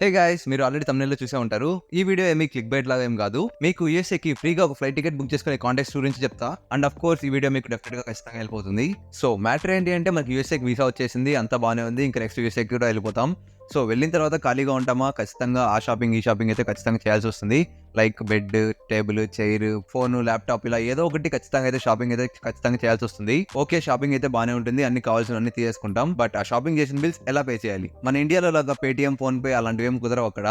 Hey guys, మీరు already తమ్నెల్లో చూసే ఉంటారు. ఈ వీడియో ఏమీ క్లిక్ బైట్ లాగా ఏం కాదు. మీకు యూఎస్ఏకి ఫ్రీగా ఒక ఫ్లైట్ టికెట్ బుక్ చేసుకునే కాంటాక్ట్స్ గురించి చెప్తా. అండ్ ఆఫ్ కోర్స్ ఈ వీడియో మీకు డెఫినెట్ గా ఖచ్చితంగా వెళ్ళిపోతుంది. సో మ్యాటర్ ఏంటి అంటే మనకి యూఎస్ఏకి వీసా వచ్చేసింది, అంతా బాగానే ఉంది. ఇంకా నెక్స్ట్ యూఎస్ఏకి కూడా వెళ్ళిపోతాం. సో వెళ్ళిన తర్వాత ఖాళీగా ఉంటామా? ఖచ్చితంగా ఆ షాపింగ్ ఈ షాపింగ్ అయితే ఖచ్చితంగా చేయాల్సి వస్తుంది. Like bed, table, chair, phone, laptop ఇలా ఏదో ఒకటి ఖచ్చితంగా అయితే షాపింగ్ అయితే ఖచ్చితంగా చేయాల్సి వస్తుంది. ఓకే, షాపింగ్ అయితే బాగానే ఉంటుంది, అన్ని కావాల్సినవన్నీ తీసేసుకుంటాం. బట్ ఆ షాపింగ్ చేసిన బిల్స్ ఎలా పే చేయాలి? మన ఇండియాలో లాగా పేటిఎం, ఫోన్ పే అలాంటివి ఏం కుదరవు అక్కడ.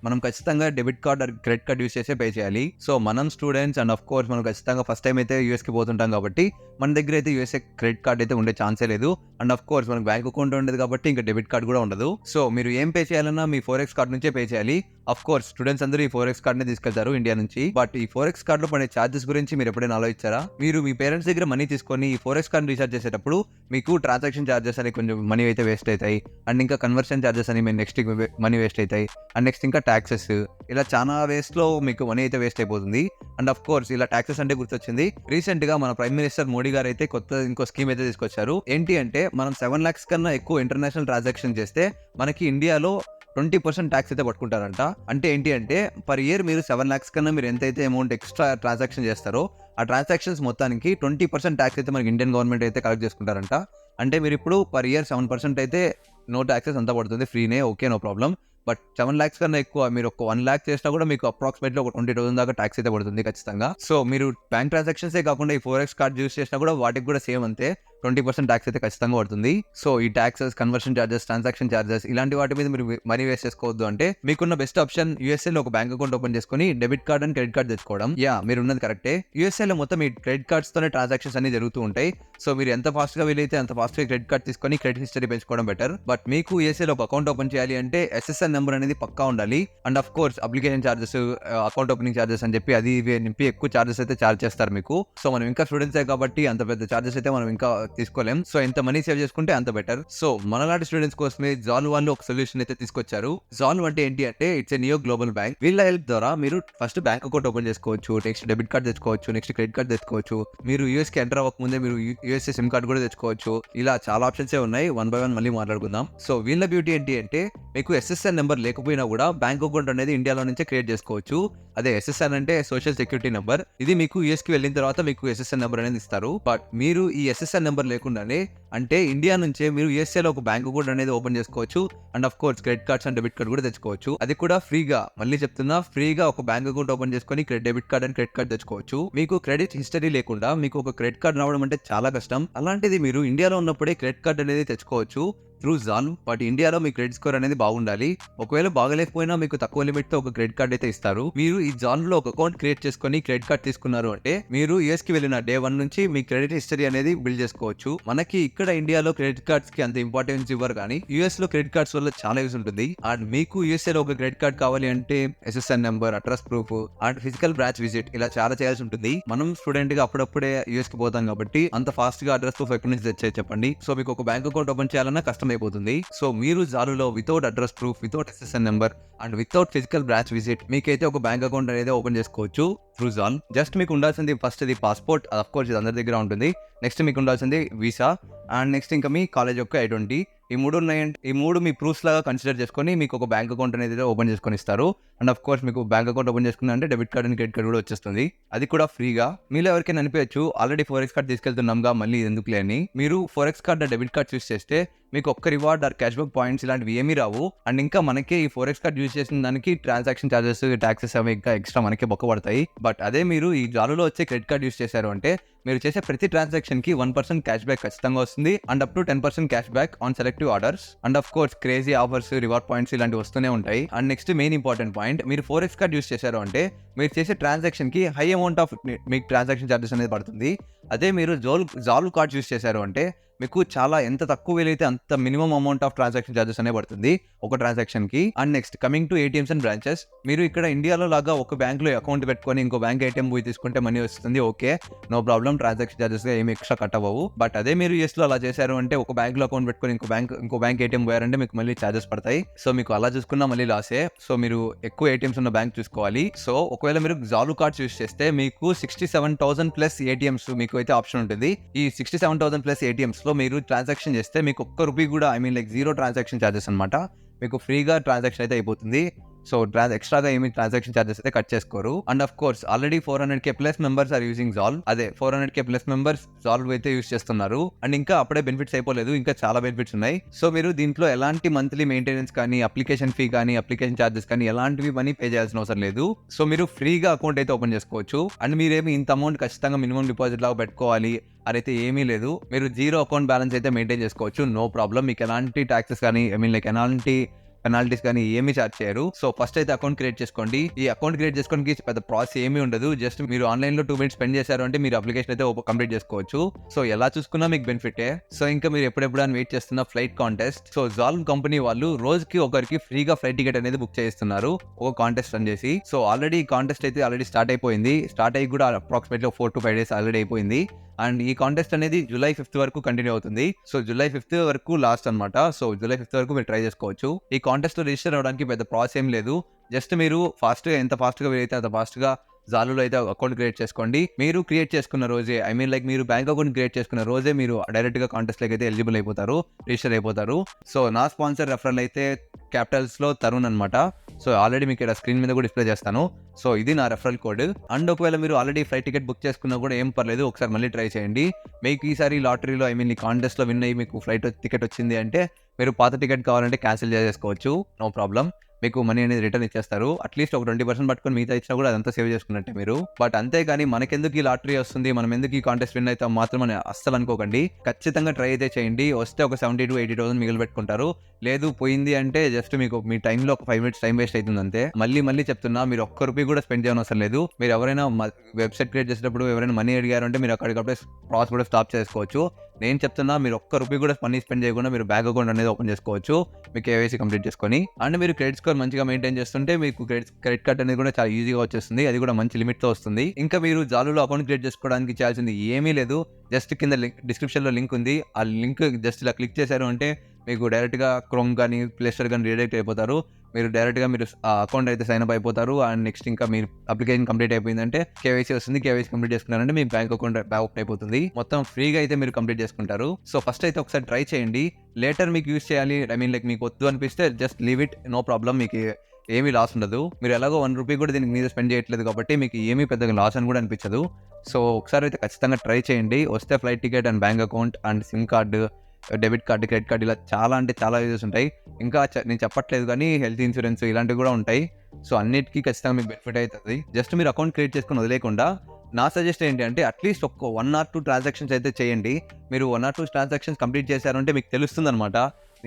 మనం ఖచ్చితంగా debit card or credit card use చేసే పే చేయాలి. సో మనం స్టూడెంట్స్ అండ్ ఆఫ్ కోర్స్ మనం ఖచ్చితంగా ఫస్ట్ టైం అయితే యూఎస్కి పోతుంటాం కాబట్టి మన దగ్గర అయితే యూఎస్ఏ క్రెడిట్ కార్డ్ అయితే ఉండే ఛాన్సే లేదు. అండ్ ఆఫ్ కోర్స్ మనకు బ్యాంక్ అకౌంట్ ఉండదు కాబట్టి ఇంకా డెబిట్ కార్డ్ కూడా ఉండదు. సో మీరు ఏం పే చేయాలన్నా మీ ఫోరెక్స్ కార్డ్ నుంచే పే చేయాలి. ఆఫ్ కోర్స్ స్టూడెంట్స్ అందరూ ఈ ఫోరెక్స్ కార్డ్ ని తీసుకెళ్తారు ఇండియా నుంచి. బట్ ఈ ఫోరెక్స్ కార్డ్ లో పడే చార్జెస్ గురించి మీరు ఎప్పుడైనా ఆలోచించారా? మీరు మీ పేరెంట్స్ దగ్గర మనీ తీసుకొని ఈ ఫోరెక్స్ కార్డ్ రీఛార్జ్ చేసేటప్పుడు మీకు ట్రాన్సాక్షన్ చార్జెస్ అని కొంచెం మనీ అయితే వేస్ట్ అవుతాయి. అండ్ ఇంకా కన్వర్షన్ చార్జెస్ అని నెక్స్ట్ మనీ వేస్ట్ అవుతాయి. అండ్ నెక్స్ట్ ఇంకా ట్యాక్సెస్, ఇలా చాలా వేస్ట్ లో మీకు మనీ అయితే వేస్ట్ అయిపోతుంది. అండ్ ఆఫ్ కోర్స్ ఇలా ట్యాక్సెస్ అంటే గుర్తొచ్చింది, రీసెంట్ గా మన ప్రైమ్ మినిస్టర్ మోడీ గారు అయితే ఇంకో స్కీమ్ అయితే తీసుకొచ్చారు. ఏంటి అంటే మనం 7 lakhs కన్నా ఎక్కువ ఇంటర్నేషనల్ ట్రాన్సాక్షన్ చేస్తే మనకి ఇండియాలో 20% ట్యాక్స్ అయితే పట్టుకుంటారంట. అంటే ఏంటి అంటే పర్ ఇయర్ మీరు 7 lakhs కన్నా మీరు ఎంతైతే అమౌంట్ ఎక్స్ట్రా ట్రాన్సాక్షన్ చేస్తారో ఆ ట్రాన్సాక్షన్స్ మొత్తానికి 20% ట్యాక్స్ అయితే మనకి ఇండియన్ గవర్నమెంట్ అయితే కలెక్ట్ చేసుకుంటారంట. అంటే మీరు ఇప్పుడు పర్ ఇయర్ 7% అయితే నో ట్యాక్సెస్ అంతా పడుతుంది, ఫ్రీనే, okay, no problem. But 7 lakhs కన్నా ఎక్కువ మీరు ఒక 1 lakh చేసినా కూడా మీకు అప్రాక్సిమేట్లీ ఒక 20,000 దాకా ట్యాక్స్ అయితే పడుతుంది ఖచ్చితంగా. సో మీరు బ్యాంక్ ట్రాన్సాక్షన్స్ కాకుండా ఈ ఫోరెక్స్ కార్డ్ యూస్ చేసినా కూడా వాటికి కూడా సేమ్ అంతే 20% ట్యాక్స్ అయితే ఖచ్చితంగా పడుతుంది. సో ఈ taxes, conversion charges, transaction charges ఇలాంటి వాటి మీద మీరు మనీ వేస్ట్ చేసుకోవద్దు. అంటే మీకున్న బెస్ట్ ఆప్షన్ యూఎస్ఏ లో ఒక బ్యాంక్ అకౌంట్ ఓపెన్ చేసుకుని debit card and credit card తెచ్చుకోవడం. మీరు ఉన్నది కరెక్టే. యూఎస్ఏ లో మొత్తం ఈ క్రెడిట్ కార్డ్స్ తోనే ట్రాన్సాక్షన్స్ అన్ని జరుగుతూ ఉంటాయి. సో మీరు ఎంత ఫాస్ట్ గా వీలైతే అంత ఫాస్ట్ గా క్రెడిట్ కార్డ్ తీసుకొని క్రెడిట్ హిస్టరీ పెంచుకోవడం బెటర్. బట్ మీకు యూఎస్ఏ లో ఒక అకౌంట్ ఓపెన్ చేయాలి అంటే ఎస్ఎస్ఎన్ నెంబర్ అనేది పక్కా ఉండాలి. And of course application charges, account opening charges అని చెప్పి అది ఇవి నింపి ఎక్కువ చార్జెస్ అయితే చార్జ్ చేస్తారు మీకు. సో మనం ఇంకా స్టూడెంట్సే కాబట్టి అంత పెద్ద చార్జెస్ అయితే మనం ఇంకా తీసుకోలేం. సో ఎంత మనీ సేవ్ చేసుకుంటే అంత బెటర్. సో మనలాంటి స్టూడెంట్స్ కోసమే జాల్వ్ వాళ్ళు ఒక సొల్యూషన్ అయితే తీసుకొచ్చారు. జాల్వ్ అంటే ఏంటి అంటే it's a neo global bank. వీళ్ళ హెల్ప్ ద్వారా మీరు ఫస్ట్ బ్యాంక్ అకౌంట్ ఓపెన్ చేసుకోవచ్చు, నెక్స్ట్ డెబిట్ కార్డ్ తెచ్చుకోవచ్చు, నెక్స్ట్ క్రెడిట్ కార్డ్ తెచ్చుకోవచ్చు. మీరు యూఎస్ కి ఎంటర్ అవ్వక ముందే మీరు యూఎస్ఏ సిమ్ కార్డ్ కూడా తెచ్చుకోవచ్చు. ఇలా చాలా ఆప్షన్స్ ఉన్నాయి, 1 by 1 మళ్ళీ మాట్లాడుకుందాం. సో వీళ్ళ బ్యూటీ ఏంటి అంటే మీకు ఎస్ఎస్ఎన్ నెంబర్ లేకపోయినా కూడా బ్యాంక్ అకౌంట్ అనేది ఇండియాలో నుంచే క్రియేట్ చేసుకోవచ్చు. అదే ఎస్ఎస్ఎన్ అంటే సోషల్ సెక్యూరిటీ నెంబర్. ఇది మీకు యూఎస్ కి వెళ్ళిన తర్వాత మీకు ఎస్ఎస్ఎన్ నెంబర్ అనేది ఇస్తారు. బట్ మీరు ఈ ఎస్ఎస్ఎన్ నెంబర్ లేకుండానే అంటే ఇండియా నుంచే మీరు యూఎస్ఏ లో ఒక బ్యాంక్ అకౌంట్ అనేది ఓపెన్ చేసుకోవచ్చు. And of course credit cards and debit card కూడా తెచ్చుకోవచ్చు. అది కూడా ఫ్రీగా. మళ్ళీ చెప్తున్నా, ఫ్రీగా ఒక బ్యాంక్ అకౌంట్ ఓపెన్ చేసుకొని debit card and credit card తెచ్చుకోవచ్చు. మీకు క్రెడిట్ హిస్టరీ లేకుండా మీకు ఒక క్రెడిట్ కార్డ్ రావడం అంటే చాలా కష్టం. అలాంటిది మీరు ఇండియాలో ఉన్నప్పుడే క్రెడిట్ కార్డ్ అనేది తెచ్చుకోవచ్చు త్రూ జాల్వ్. బట్ ఇండియాలో మీ క్రెడిట్ స్కోర్ అనేది బాగుండాలి. ఒకవేళ బాగలేకపోయినా మీకు తక్కువ లిమిట్ తో ఒక క్రెడిట్ కార్డ్ అయితే ఇస్తారు. మీరు ఈ జాల్వ్ లో ఒక అకౌంట్ క్రియేట్ చేసుకొని క్రెడిట్ కార్డ్ తీసుకున్నారు అంటే మీరు యూఎస్ కి వెళ్ళిన డే 1 నుంచి మీ క్రెడిట్ హిస్టరీ అనేది బిల్డ్ చేసుకోవచ్చు. మనకి ఇక్కడ ఇండియాలో క్రెడిట్ కార్డ్స్ కి అంత ఇంపార్టెన్స్ ఇవ్వరు, కానీ యూఎస్ లో క్రెడిట్ కార్డ్స్ వల్ల చాలా యూస్ ఉంటుంది. అండ్ మీకు యూఎస్ఏ లో ఒక క్రెడిట్ కార్డ్ కావాలి అంటే SSN number, address proof and physical branch visit ఇలా చాలా చేయాల్సి ఉంటుంది. మనం స్టూడెంట్ గా అప్పుడప్పుడే యూఎస్ కి పోతాం కాబట్టి అంత ఫాస్ట్ గా అడ్రస్ ప్రూఫ్ ఎక్కడి నుంచి తెచ్చేది చెప్పండి. సో మీకు ఒక బ్యాంక్ అకౌంట్ ఓపెన్ చేయాలన్నా కష్టం అయిపోతుంది. సో మీరు జాలులో without address proof, without SSN number and without physical branch visit మీకైతే ఒక బ్యాంక్ అకౌంట్ అనేది ఓపెన్ చేసుకోవచ్చు త్రూ జాల్. జస్ట్ మీకు ఉండాల్సింది ఫస్ట్ ఇది పాస్పోర్ట్, ఆఫ్ కోర్స్ ఇది అందరి దగ్గర ఉంటుంది. నెక్స్ట్ మీకు ఉండాల్సింది వీసా అండ్ నెక్స్ట్ ఇంకా మీ కాలేజ్ యొక్క ఐడెంటిటీ. ఈ 3 ఉన్నాయంటే ఈ 3 మీ ప్రూఫ్స్ లాగా కన్సిడర్ చేసుకొని మీకు ఒక బ్యాంక్ అకౌంట్ అనేది ఓపెన్ చేసుకొని ఇస్తారు. అండ్ ఆఫ్ కోర్స్ మీకు బ్యాంక్ అకౌంట్ ఓపెన్ చేసుకున్నా debit card and credit card కూడా వచ్చేస్తుంది, అది కూడా ఫ్రీగా. మీలో ఎవరికైనా అనిపించచ్చు ఆల్రెడీ ఫోరెక్స్ కార్డ్ తీసుకెళ్తున్నాంగా మళ్ళీ ఎందుకులే అని. మీరు forex card debit card use చేస్తే మీకు ఒక్క reward or cash back points ఇలాంటివి ఏమీ రావు. అండ్ ఇంకా మనకి ఈ ఫోరెక్స్ కార్డ్ యూస్ చేసిన దానికి ట్రాన్సాక్షన్ చార్జెస్, ట్యాక్సెస్ అవి ఇంకా ఎక్స్ట్రా మనకి బొక్క పడతాయి. బట్ అదే మీరు ఈ జాలులో వచ్చే క్రెడిట్ కార్డ్ యూస్ చేశారు అంటే మీరు చేసే ప్రతి ట్రాన్సాక్షన్ కి 1% క్యాష్ బ్యాక్ ఖచ్చితంగా వస్తుంది. And up to 10% cash back on selective orders. And of course crazy offers, reward points ఇలాంటివి వస్తూనే ఉంటాయి. And next main important point, మీరు ఫోరెక్స్ కార్డ్ యూస్ చేశారు అంటే మీరు చేసే ట్రాన్సాక్షన్ కి హై అమౌంట్ ఆఫ్ మీకు ట్రాన్సాక్షన్ చార్జెస్ అనేది పడుతుంది. అదే మీరు జాల్వ్ కార్డ్ యూస్ చేశారు అంటే మీకు చాలా ఎంత తక్కువ వీలైతే అంత minimum amount of transaction charges అనే పడుతుంది ఒక ట్రాన్సాక్షన్ కి. And next coming to ATMs and branches, మీరు ఇక్కడ ఇండియాలో లాగా ఒక బ్యాంక్ లో అకౌంట్ పెట్టుకొని ఇంకో బ్యాంక్ ఏటీఎం పోయి తీసుకుంటే మనీ వస్తుంది, okay, no problem, transaction charges ఏమి ఎక్స్ట్రా కట్ అవ్వవు. బట్ అదే మీరు యూఎస్ లో అలా చేశారు అంటే ఒక బ్యాంక్ లో అకౌంట్ పెట్టుకొని ఇంకో బ్యాంక్ ఏటీఎం పోయారంటే మీకు మళ్ళీ చార్జెస్ పడతాయి. సో మీకు అలా చూసుకున్నా మళ్ళీ లాసే. సో మీరు ఎక్కువ ఏటీఎంస్ ఉన్న బ్యాంక్ చూసుకోవాలి. సో ఒకవేళ మీరు జాల్వ్ కార్డ్స్ యూస్ చేస్తే మీకు 67,000 ప్లస్ ఏటీఎంస్ మీకు అయితే ఆప్షన్ ఉంటుంది. ఈ 67,000 ప్లస్ ఏటీఎంస్ లో మీరు ట్రాన్సాక్షన్ చేస్తే మీకు ఒక్క రూపీ కూడా, I mean like 0 transaction charges అనమాట, మీకు ఫ్రీగా ట్రాన్సాక్షన్ అయితే అయిపోతుంది. సో ఎక్స్ట్రాగా ఏమి ట్రాన్సాక్షన్ చార్జెస్ అయితే కట్ చేసుకోరు. And of course already 400K plus members are using జాల్వ్. అదే 400K ప్లస్ మెంబర్స్ జాల్వ్ అయితే యూజ్ చేస్తున్నారు. అండ్ ఇంకా అప్పుడే బెనిఫిట్స్ అయిపోలేదు, ఇంకా చాలా బెనిఫిట్స్ ఉన్నాయి. సో మీరు దీంట్లో ఎలాంటి మంత్లీ మెయింటెనెన్స్ కానీ, అప్లికేషన్ ఫీ కానీ, అప్లికేషన్ చార్జెస్ కానీ ఎలాంటివి మనీ పే చేయాల్సిన అవసరం లేదు. సో మీరు ఫ్రీగా అకౌంట్ అయితే ఓపెన్ చేసుకోవచ్చు. అండ్ మీరేమి ఇంత అమౌంట్ ఖచ్చితంగా మినిమం డిపాజిట్ లాగా పెట్టుకోవాలి అదైతే ఏమీ లేదు. మీరు జీరో అకౌంట్ బ్యాలెన్స్ అయితే మెయింటైన్ చేసుకోవచ్చు, నో ప్రాబ్లం. మీకు ఎలాంటి ట్యాక్సెస్ కానీ ఎలాంటి పెనాల్టీస్ కానీ ఏమీ చార్జ్ చేయరు. సో ఫస్ట్ అయితే అకౌంట్ క్రియేట్ చేసుకోండి. ఈ అకౌంట్ క్రియేట్ చేసుకోవడానికి పెద్ద ప్రాసెస్ ఏమీ ఉండదు. జస్ట్ మీరు ఆన్లైన్ లో 2 minutes స్పెండ్ చేశారు అంటే మీరు అప్లికేషన్ అయితే కంప్లీట్ చేసుకోవచ్చు. సో ఎలా చూసుకున్నా మీకు బెనిఫిటే. సో ఇంకా మీరు ఎప్పుడెప్పుడు అని వెయిట్ చేస్తున్న ఫ్లైట్ కాంటెస్ట్. సో జాల్వ్ కంపెనీ వాళ్ళు రోజుకి ఒకరికి ఫ్రీగా ఫ్లైట్ టికెట్ అనేది బుక్ చేస్తున్నారు ఒక కాంటెస్ట్ రన్ చేసి. సో ఆల్రెడీ ఈ కాంటెస్ట్ అయితే ఆల్రెడీ స్టార్ట్ అయిపోయింది. స్టార్ట్ అయ్యి కూడా అప్రాక్సిమేట్లీ 4 to 5 days ఆల్రెడీ అయిపోయింది. అండ్ ఈ కాంటెస్ట్ అనేది July 5th వరకు కంటిన్యూ అవుతుంది. సో July 5th వరకు లాస్ట్ అనమాట. సో July 5th వరకు మీరు ట్రై చేసుకోవచ్చు. ఈ కాంటెస్ట్ లో రిజిస్టర్ అవడానికి పెద్ద ప్రాసెస్ ఏం లేదు. జస్ట్ మీరు ఎంత ఫాస్ట్ గా వీలైతే అంత ఫాస్ట్ గా జాలులో అయితే అకౌంట్ క్రియేట్ చేసుకోండి. మీరు క్రియేట్ చేసుకున్న రోజే, మీరు బ్యాంక్ అకౌంట్ క్రియేట్ చేసుకున్న రోజే మీరు డైరెక్ట్ గా కాంటెస్ట్ లోకి అయితే ఎలిజిబుల్ అయిపోతారు, రిజిస్టర్ అయిపోతారు. సో నా స్పాన్సర్ రెఫరల్ అయితే క్యాపిటల్స్ లో తరుణ్ అనమాట. సో ఆల్రెడీ మీకు ఇక్కడ స్క్రీన్ మీద కూడా డిస్ప్లే చేస్తాను. సో ఇది నా రెఫరల్ కోడ్. అండ్ ఒకవేళ మీరు ఆల్రెడీ ఫ్లైట్ టికెట్ బుక్ చేసుకున్నా కూడా ఏం పర్లేదు, ఒకసారి మళ్ళీ ట్రై చేయండి. మీకు ఈసారి లాటరీలో ఈ కాంటెస్ట్ లో విన్ అయ్యి మీకు ఫ్లైట్ టికెట్ వచ్చింది అంటే మీరు పాత టికెట్ కావాలంటే క్యాన్సిల్ చేసుకోవచ్చు, నో ప్రాబ్లం. మీకు మనీ అనేది రిటర్న్ ఇచ్చేస్తారు. అట్లీస్ట్ ఒక 20% పట్టుకొని మిగతా ఇచ్చినా కూడా అదంతా సేవ్ చేసుకున్నట్టే మీరు. బట్ అంతేగాని మనకెందుకు ఈ లాటరీ వస్తుంది, మనం ఎందుకు ఈ కాంటెస్ట్ విన్ అయితే మాత్రం అని అస్సలు అనుకోకండి. ఖచ్చితంగా ట్రై అయితే చేయండి. వస్తే ఒక 70 to 80,000 మిగిలి పెట్టుకుంటారు. లేదు పోయింది అంటే జస్ట్ మీకు మీ టైంలో ఒక 5 minutes టైం వేస్ట్ అవుతుంది అంతే. మళ్ళీ చెప్తున్నా, మీరు ఒక్క రూపీ కూడా స్పెండ్ చేయడం అవసరం లేదు. మీరు ఎవరైనా వెబ్సైట్ క్రియేట్ చేసేటప్పుడు ఎవరైనా మనీ అడిగారు అంటే మీరు అక్కడికప్పుడే ప్రాసెస్ కూడా స్టాప్ చేసుకోవచ్చు. నేను చెప్తున్నా, మీరు ఒక్క రూపీ కూడా మనీ స్పెండ్ చేయకుండా మీరు బ్యాంక్ అకౌంట్ అనేది ఓపెన్ చేసుకోవచ్చు, మీకు KYC కంప్లీట్ చేసుకొని. అండ్ మీరు క్రెడిట్ స్కోర్ మంచిగా మెయింటైన్ చేస్తుంటే మీకు క్రెడిట్ కార్డ్ అనేది కూడా చాలా ఈజీగా వచ్చేస్తుంది. అది కూడా మంచి లిమిట్ తో వస్తుంది. ఇంకా మీరు జాలులో అకౌంట్ క్రియేట్ చేసుకోవడానికి చేయాల్సింది ఏమీ లేదు. జస్ట్ కింద డిస్క్రిప్షన్ లో లింక్ ఉంది. ఆ లింక్ జస్ట్ ఇలా క్లిక్ చేశారు అంటే మీకు డైరెక్ట్ గా క్రోమ్ కానీ ప్లే స్టోర్ కానీ రీడైరెక్ట్ అయిపోతారు. మీరు డైరెక్ట్ గా మీరు అకౌంట్ అయితే సైన్ అప్ అయిపోతారు. అండ్ నెక్స్ట్ ఇంకా మీరు అప్లికేషన్ కంప్లీట్ అయిపోయిందంటే KYC వస్తుంది. KYC కంప్లీట్ చేసుకున్నారంటే మీ బ్యాంక్ అకౌంట్ బ్యాక్ అయిపోతుంది. మొత్తం ఫ్రీగా అయితే మీరు కంప్లీట్ చేసుకుంటారు. సో ఫస్ట్ అయితే ఒకసారి ట్రై చేయండి. లేటర్ మీకు యూస్ చేయాలి, మీకు వద్దు అనిపిస్తే just leave it, no problem. మీకు ఏమీ లాస్ ఉండదు. మీరు ఎలాగో 1 రూపీ కూడా దీనికి మీద స్పెండ్ చేయట్లేదు కాబట్టి మీకు ఏమీ పెద్దగా లాస్ అని కూడా అనిపించదు. సో ఒకసారి అయితే ఖచ్చితంగా ట్రై చేయండి. వస్తే flight ticket and bank account and SIM card, debit card, credit card, ఇలా చాలా యూజెస్ ఉంటాయి. ఇంకా నేను చెప్పట్లేదు కానీ హెల్త్ ఇన్సూరెన్స్ ఇలాంటివి కూడా ఉంటాయి. సో అన్నిటికీ ఖచ్చితంగా మీకు బెనిఫిట్ అవుతుంది. జస్ట్ మీరు అకౌంట్ క్రియేట్ చేసుకుని వదిలేకుండా నా సజెస్ట్ ఏంటి అంటే అట్లీస్ట్ ఒక 1 or 2 ట్రాన్సాక్షన్స్ అయితే చేయండి. మీరు 1 or 2 ట్రాన్సాక్షన్స్ కంప్లీట్ చేశారంటే మీకు తెలుస్తుంది అనమాట,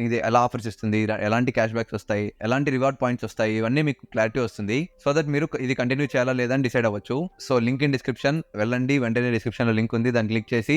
ఇది ఎలా ఆఫర్స్ ఇస్తుంది, ఎలాంటి క్యాష్ బ్యాక్స్ వస్తాయి, ఎలాంటి రివార్డ్ పాయింట్స్ వస్తాయి, ఇవన్నీ మీకు క్లారిటీ వస్తుంది. సో దట్ మీరు ఇది కంటిన్యూ చేయాలా లేదా అని డిసైడ్ అవ్వచ్చు. సో లింక్ ఇన్ డిస్క్రిప్షన్ వెళ్ళండి, వెంటనే డిస్క్రిప్షన్ లో లింక్ ఉంది, దాన్ని క్లిక్ చేసి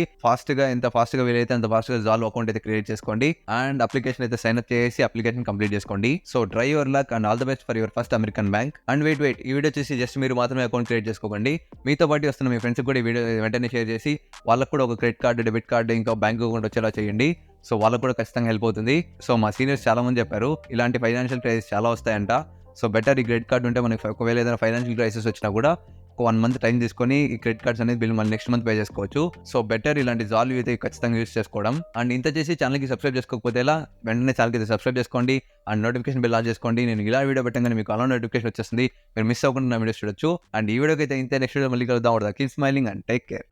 ఎంత ఫాస్ట్ గా వీలైతే అంత ఫాస్ట్ గా జాల్వ్ అకౌంట్ అయితే క్రియేట్ చేసుకోండి. అండ్ అప్లికేషన్ అయితే సైన్ అప్ చేసి అప్లికేషన్ కంప్లీట్ చేసుకోండి. So try your luck and all the best for your first American bank. And wait, ఈ వీడియో చూసి జస్ట్ మీరు మాత్రమే అకౌంట్ క్రియేట్ చేసుకోకండి. మీతో పాటు వస్తున్న మీ ఫ్రెండ్స్ కూడా ఈ వీడియో వెంటనే షేర్ చేసి వాళ్ళకు కూడా ఒక క్రెడిట్ కార్డు, డెబిట్ కార్డు, ఇంకా బ్యాంక్ అకౌంట్ వచ్చేలా చేయండి. సో వాళ్ళకు కూడా ఖచ్చితంగా హెల్ప్ అవుతుంది. సో మా సీనియర్స్ చాలా మంది చెప్పారు ఇలాంటి ఫైనాన్షియల్ క్రైసిస్ చాలా వస్తాయంట. సో బెటర్ ఈ క్రెడిట్ కార్డు ఉంటే మనకి ఒకవేళ ఏదైనా ఫైనాన్షియల్ క్రైసిస్ వచ్చినా కూడా 1 month టైం తీసుకొని ఈ క్రెడిట్ కార్డ్స్ అనేది బిల్ మళ్ళీ నెక్స్ట్ మంత్ పే చేసుకోవచ్చు. సో బెటర్ ఇలాంటి జాల్వ్ అయితే ఖచ్చితంగా యూస్ చేసుకోవడం. అండ్ ఇంత చేసి ఛానల్కి సబ్స్క్రైబ్ చేసుకోకపోతే ఎలా, వెంటనే ఛానల్కి అయితే సబ్స్క్రైబ్ చేసుకోండి అండ్ నోటిఫికేషన్ బిల్ ఆన్ చేసుకోండి. నేను ఇలా వీడియో పెట్టగానే మీకు అలా నోటిఫికేషన్ వచ్చేస్తుంది, మీరు మిస్ అవ్వకుండా నా వీడియోస్ చూడొచ్చు. అండ్ ఈ వీడియోకి అయితే ఇంతే, నెక్స్ట్ వీడియో మళ్ళీ కలుద్దాం. Keep smiling and take care.